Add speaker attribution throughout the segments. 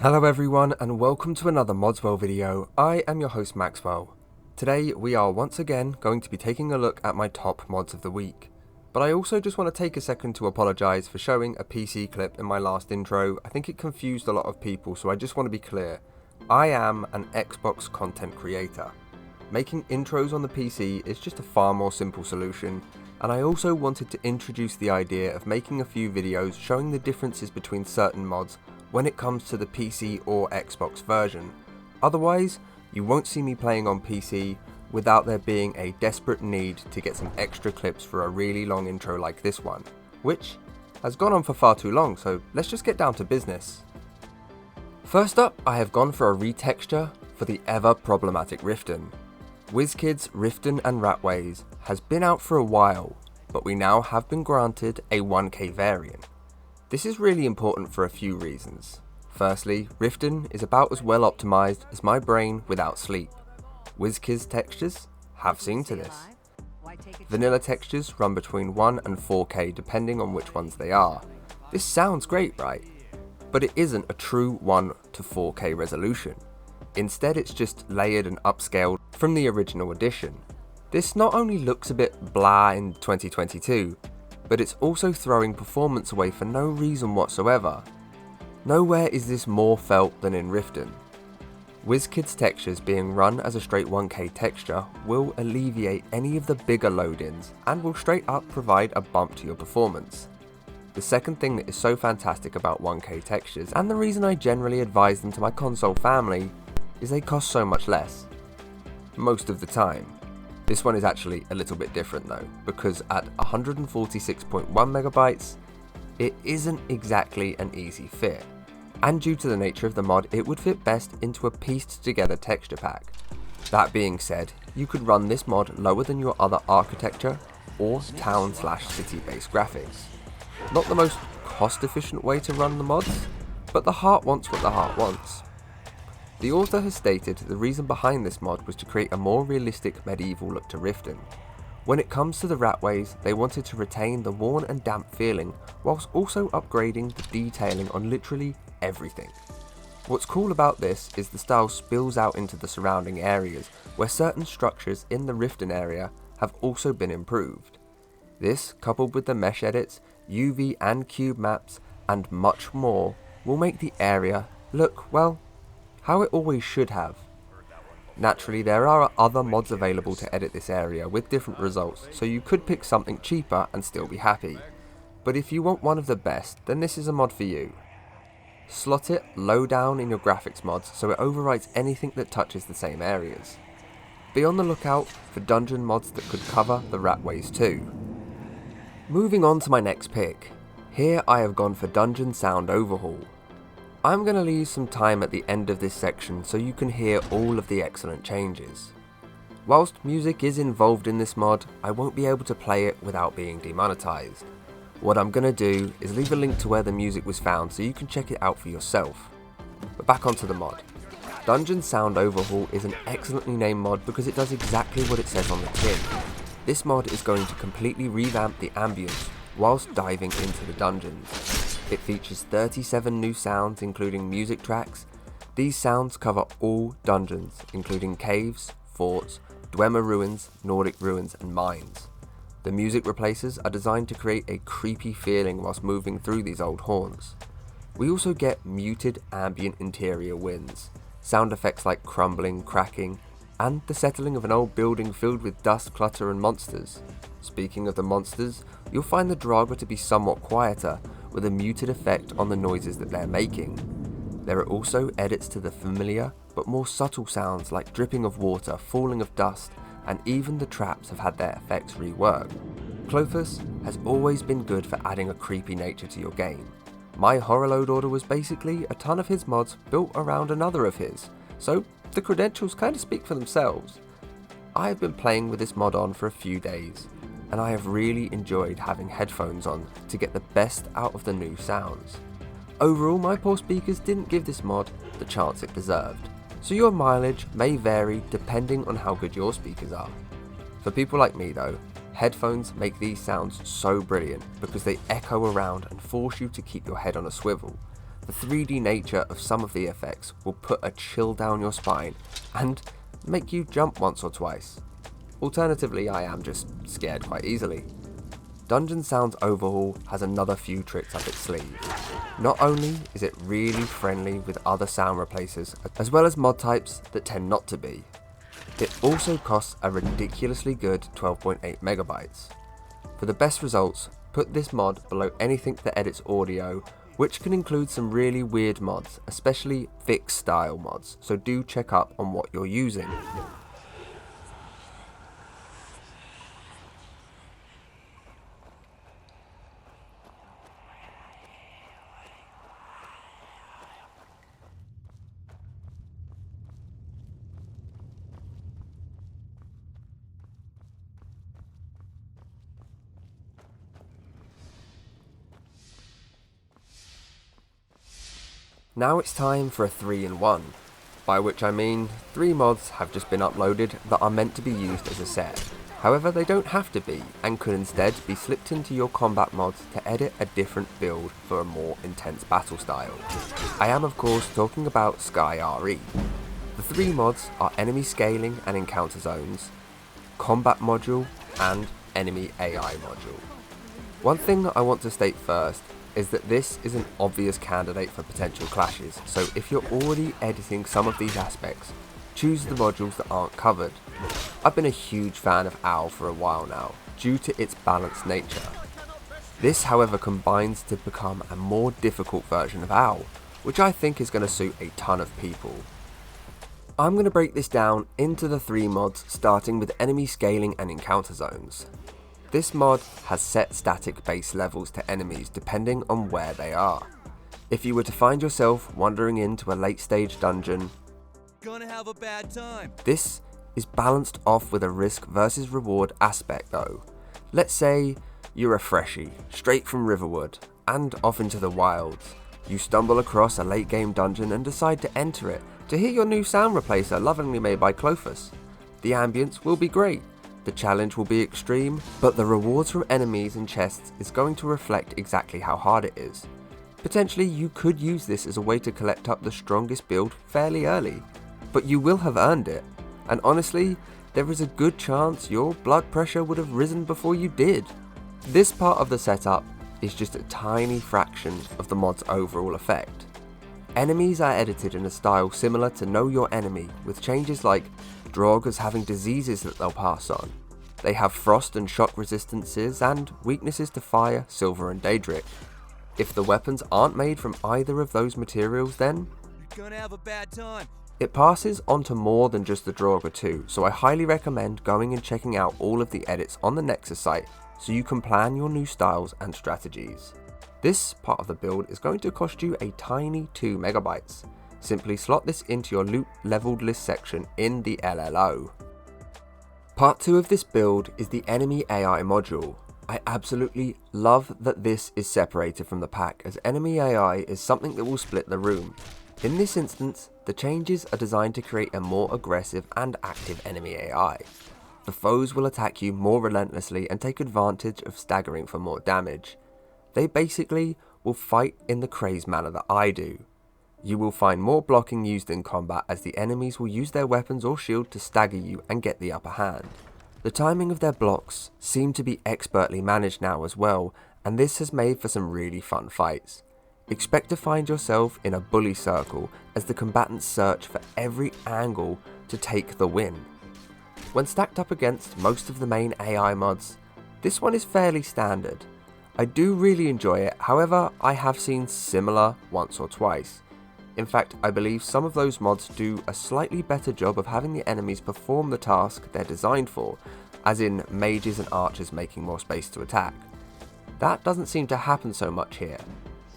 Speaker 1: Hello everyone and welcome to another Modswell video. I am your host Maxwell. Today we are once again going to be taking a look at my top mods of the week. But I also just want to take a second to apologise for showing a PC clip in my last intro. I think it confused a lot of people, so I just want to be clear. I am an Xbox content creator. Making intros on the PC is just a far more simple solution, and I also wanted to introduce the idea of making a few videos showing the differences between certain mods when it comes to the PC or Xbox version. Otherwise, you won't see me playing on PC without there being a desperate need to get some extra clips for a really long intro like this one, which has gone on for far too long, so let's just get down to business. First up, I have gone for a retexture for the ever problematic Riften. WiZkiD's Riften and Ratways has been out for a while, but we now have been granted a 1K variant. This is really important for a few reasons. Firstly, Riften is about as well optimized as my brain without sleep. WiZkiD's textures have seen to this. Vanilla textures run between 1 and 4K depending on which ones they are. This sounds great, right? But it isn't a true 1 to 4K resolution. Instead, it's just layered and upscaled from the original edition. This not only looks a bit blah in 2022, but it's also throwing performance away for no reason whatsoever. Nowhere is this more felt than in Riften. WiZkiD's textures being run as a straight 1K texture will alleviate any of the bigger load-ins and will straight up provide a bump to your performance. The second thing that is so fantastic about 1K textures, and the reason I generally advise them to my console family, is they cost so much less. Most of the time. This one is actually a little bit different though, because at 146.1 megabytes, it isn't exactly an easy fit. And due to the nature of the mod, it would fit best into a pieced together texture pack. That being said, you could run this mod lower than your other architecture or town/city based graphics. Not the most cost efficient way to run the mods, but the heart wants what the heart wants. The author has stated the reason behind this mod was to create a more realistic medieval look to Riften. When it comes to the Ratways, they wanted to retain the worn and damp feeling whilst also upgrading the detailing on literally everything. What's cool about this is the style spills out into the surrounding areas where certain structures in the Riften area have also been improved. This, coupled with the mesh edits, UV and cube maps, and much more, will make the area look, well, how it always should have. Naturally, there are other mods available to edit this area with different results, so you could pick something cheaper and still be happy. But if you want one of the best, then this is a mod for you. Slot it low down in your graphics mods so it overwrites anything that touches the same areas. Be on the lookout for dungeon mods that could cover the Ratways too. Moving on to my next pick. Here I have gone for Dungeon Sound Overhaul. I'm going to leave some time at the end of this section so you can hear all of the excellent changes. Whilst music is involved in this mod, I won't be able to play it without being demonetized. What I'm going to do is leave a link to where the music was found so you can check it out for yourself. But back onto the mod. Dungeon Sound Overhaul is an excellently named mod because it does exactly what it says on the tin. This mod is going to completely revamp the ambience whilst diving into the dungeons. It features 37 new sounds including music tracks. These sounds cover all dungeons including caves, forts, Dwemer ruins, Nordic ruins and mines. The music replacers are designed to create a creepy feeling whilst moving through these old haunts. We also get muted ambient interior winds, sound effects like crumbling, cracking, and the settling of an old building filled with dust, clutter and monsters. Speaking of the monsters, you'll find the Draugr to be somewhat quieter, with a muted effect on the noises that they're making. There are also edits to the familiar but more subtle sounds like dripping of water, falling of dust, and even the traps have had their effects reworked. Clothus has always been good for adding a creepy nature to your game. My horror load order was basically a ton of his mods built around another of his, so the credentials kind of speak for themselves. I have been playing with this mod on for a few days, and I have really enjoyed having headphones on to get the best out of the new sounds. Overall, my poor speakers didn't give this mod the chance it deserved, so your mileage may vary depending on how good your speakers are. For people like me though, headphones make these sounds so brilliant because they echo around and force you to keep your head on a swivel. the 3D nature of some of the effects will put a chill down your spine and make you jump once or twice. Alternatively, I am just scared quite easily. Dungeon Sounds Overhaul has another few tricks up its sleeve. Not only is it really friendly with other sound replacers, as well as mod types that tend not to be, it also costs a ridiculously good 12.8 megabytes. For the best results, put this mod below anything that edits audio, which can include some really weird mods, especially fixed style mods, so do check up on what you're using. Now it's time for a 3-in-1, by which I mean 3 mods have just been uploaded that are meant to be used as a set. However, they don't have to be, and could instead be slipped into your combat mods to edit a different build for a more intense battle style. I am of course talking about SkyRE. The 3 mods are enemy scaling and encounter zones, combat module, and enemy AI module. One thing I want to state first is that this is an obvious candidate for potential clashes, so if you're already editing some of these aspects, choose the modules that aren't covered. I've been a huge fan of OWL for a while now, due to its balanced nature. This however combines to become a more difficult version of OWL, which I think is going to suit a ton of people. I'm going to break this down into the 3 mods, starting with enemy scaling and encounter zones. This mod has set static base levels to enemies depending on where they are. If you were to find yourself wandering into a late stage dungeon,
Speaker 2: gonna have a bad time.
Speaker 1: This is balanced off with a risk versus reward aspect though. Let's say you're a freshie, straight from Riverwood, and off into the wilds. You stumble across a late game dungeon and decide to enter it to hear your new sound replacer lovingly made by Clophus. The ambience will be great. The challenge will be extreme, but the rewards from enemies and chests is going to reflect exactly how hard it is. Potentially you could use this as a way to collect up the strongest build fairly early, but you will have earned it, and honestly, there is a good chance your blood pressure would have risen before you did. This part of the setup is just a tiny fraction of the mod's overall effect. Enemies are edited in a style similar to Know Your Enemy, with changes like Draugrs having diseases that they'll pass on. They have frost and shock resistances and weaknesses to fire, silver and daedric. If the weapons aren't made from either of those materials, then
Speaker 2: You're gonna have a bad time.
Speaker 1: it passes onto more than just the Draugr too, so I highly recommend going and checking out all of the edits on the Nexus site so you can plan your new styles and strategies. This part of the build is going to cost you a tiny 2 megabytes. Simply slot this into your loot leveled list section in the LLO. Part 2 of this build is the enemy AI module. I absolutely love that this is separated from the pack, as enemy AI is something that will split the room. In this instance, the changes are designed to create a more aggressive and active enemy AI. The foes will attack you more relentlessly and take advantage of staggering for more damage. They basically will fight in the crazed manner that I do. You will find more blocking used in combat, as the enemies will use their weapons or shield to stagger you and get the upper hand. The timing of their blocks seem to be expertly managed now as well, and this has made for some really fun fights. Expect to find yourself in a bully circle as the combatants search for every angle to take the win. When stacked up against most of the main AI mods, this one is fairly standard. I do really enjoy it, however I have seen similar once or twice. In fact, I believe some of those mods do a slightly better job of having the enemies perform the task they're designed for, as in mages and archers making more space to attack. That doesn't seem to happen so much here.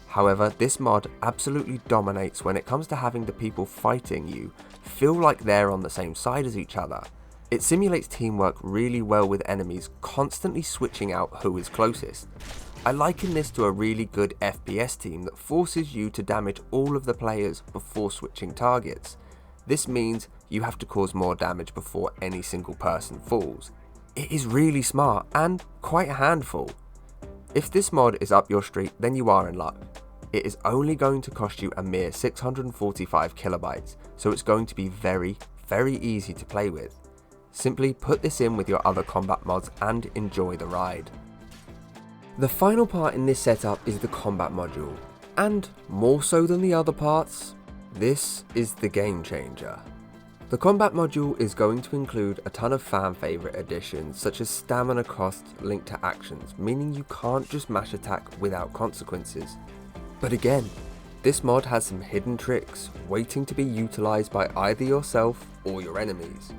Speaker 1: However, this mod absolutely dominates when it comes to having the people fighting you feel like they're on the same side as each other. It simulates teamwork really well, with enemies constantly switching out who is closest. I liken this to a really good FPS team that forces you to damage all of the players before switching targets. This means you have to cause more damage before any single person falls. It is really smart and quite a handful. If this mod is up your street, then you are in luck. it is only going to cost you a mere 645 kilobytes, so it's going to be very easy to play with. Simply put this in with your other combat mods and enjoy the ride. The final part in this setup is the combat module, and more so than the other parts, this is the game changer. The combat module is going to include a ton of fan favourite additions such as stamina cost linked to actions, meaning you can't just mash attack without consequences. But again, this mod has some hidden tricks waiting to be utilised by either yourself or your enemies.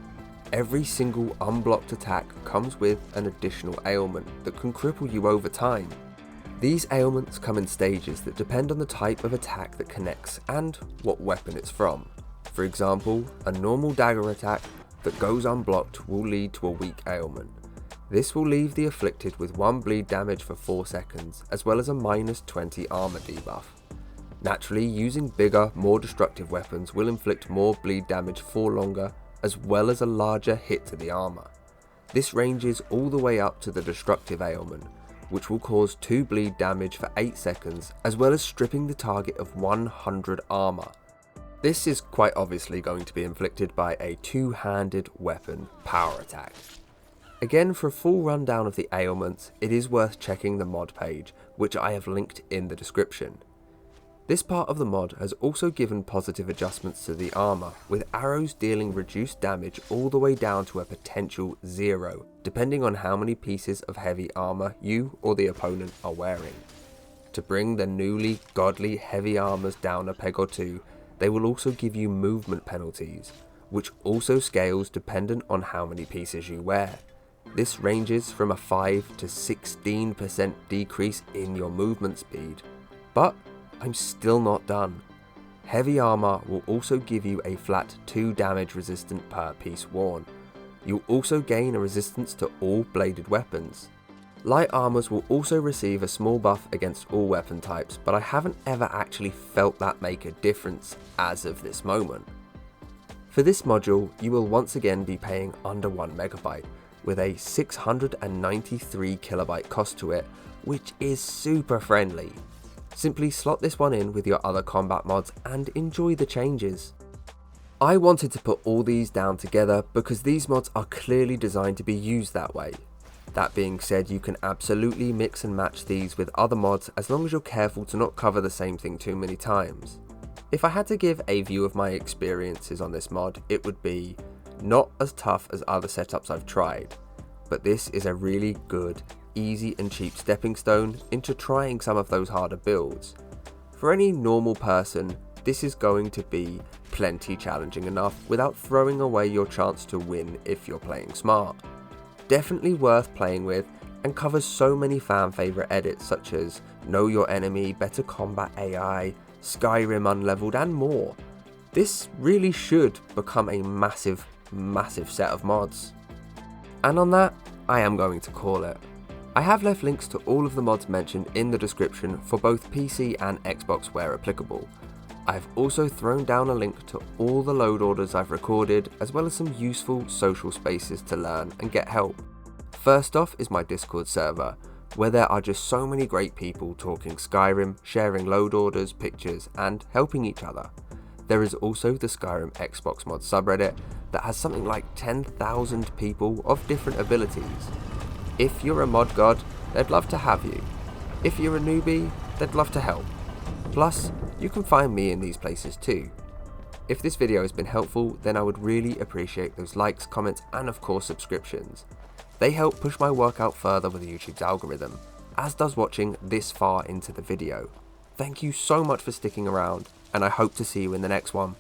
Speaker 1: Every single unblocked attack comes with an additional ailment that can cripple you over time. These ailments come in stages that depend on the type of attack that connects and what weapon it's from. For example, a normal dagger attack that goes unblocked will lead to a weak ailment. This will leave the afflicted with 1 bleed damage for 4 seconds, as well as a minus 20 armor debuff. Naturally, using bigger, more destructive weapons will inflict more bleed damage for longer, as well as a larger hit to the armor. This ranges all the way up to the destructive ailment, which will cause 2 bleed damage for 8 seconds, as well as stripping the target of 100 armor. This is quite obviously going to be inflicted by a two-handed weapon power attack. Again, for a full rundown of the ailments, it is worth checking the mod page, which I have linked in the description. This part of the mod has also given positive adjustments to the armor, with arrows dealing reduced damage all the way down to a potential 0, depending on how many pieces of heavy armor you or the opponent are wearing. To bring the newly godly heavy armors down a peg or two, they will also give you movement penalties, which also scales dependent on how many pieces you wear. This ranges from a 5 to 16% decrease in your movement speed. But I'm still not done. Heavy armor will also give you a flat 2 damage resistant per piece worn. You'll also gain a resistance to all bladed weapons. Light armors will also receive a small buff against all weapon types, but I haven't ever actually felt that make a difference as of this moment. For this module, you will once again be paying under 1 megabyte, with a 693 kilobyte cost to it, which is super friendly. Simply slot this one in with your other combat mods and enjoy the changes. I wanted to put all these down together because these mods are clearly designed to be used that way. That being said, you can absolutely mix and match these with other mods as long as you're careful to not cover the same thing too many times. If I had to give a view of my experiences on this mod, it would be not as tough as other setups I've tried, but this is a really good, easy and cheap stepping stone into trying some of those harder builds. For any normal person, this is going to be plenty challenging enough without throwing away your chance to win if you're playing smart. Definitely worth playing with and covers so many fan favourite edits such as Know Your Enemy, Better Combat AI, Skyrim Unleveled and more. This really should become a massive set of mods. And on that, I am going to call it. I have left links to all of the mods mentioned in the description for both PC and Xbox where applicable. I've also thrown down a link to all the load orders I've recorded, as well as some useful social spaces to learn and get help. First off is my Discord server, where there are just so many great people talking Skyrim, sharing load orders, pictures, and helping each other. There is also the Skyrim Xbox mod subreddit that has something like 10,000 people of different abilities. If you're a mod god, they'd love to have you. If you're a newbie, they'd love to help. Plus, you can find me in these places too. If this video has been helpful, then I would really appreciate those likes, comments, and of course subscriptions. They help push my work out further with YouTube's algorithm, as does watching this far into the video. Thank you so much for sticking around, and I hope to see you in the next one.